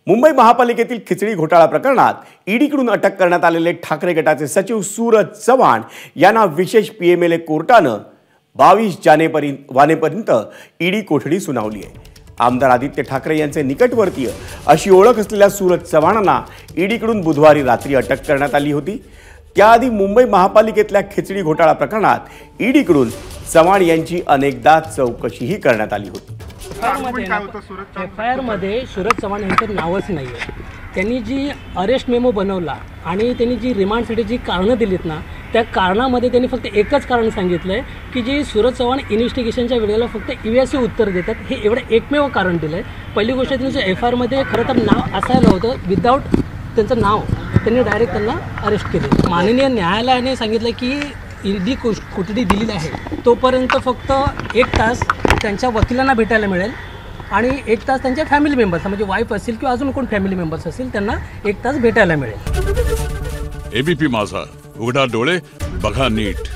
मुंबई महापालिकेतील खिचडी घोटाळा प्रकरणात ईडीकडून अटक करण्यात आलेले ठाकरे गटाचे सचिव सूरज चव्हाण यांना विशेष पीएमएलए कोर्टानं 22 जानेवारीपर्यंत ईडी कोठडी सुनावली आहे। आमदार आदित्य ठाकरे यांचे निकटवर्तीय अशी ओळख असलेल्या सूरज चव्हाणांना ईडीकडून बुधवारी रात्री अटक करण्यात आली होती। त्याआधी मुंबई महापालिकेतल्या खिचडी घोटाळा प्रकरणात ईडीकडून चव्हाण यांची अनेकदा चौकशीही करण्यात आली होती। एफआयआर मध्ये सूरज चव्हाण यांचं नावच नाही आहे। त्यांनी जी अरेस्ट मेमो बनवला आणि त्यांनी जी रिमांडसाठी जी कारणं दिलीत ना, त्या कारणामध्ये त्यांनी फक्त एकच कारण सांगितलं आहे की जी सूरज चव्हाण इन्व्हेस्टिगेशनच्या वेळेला फक्त इव्यासी उत्तर देतात, हे एवढं एकमेव कारण दिलं आहे। पहिली गोष्ट त्यांचं एफआयआरमध्ये खरं तर नाव असायला होतं, विदाऊट त्यांचं नाव त्यांनी डायरेक्ट त्यांना अरेस्ट केले। माननीय न्यायालयाने सांगितलं की ईडी कोठडी दिलेली आहे तोपर्यंत फक्त 1 तास त्यांच्या वकिलांना भेटायला मिळेल आणि 1 तास त्यांच्या फॅमिली मेंबर्स म्हणजे वाईफ असेल किंवा अजून कोण फॅमिली मेंबर्स असेल त्यांना 1 तास भेटायला मिळेल। एबीपी माझा, उघडा डोळे बघा नीट।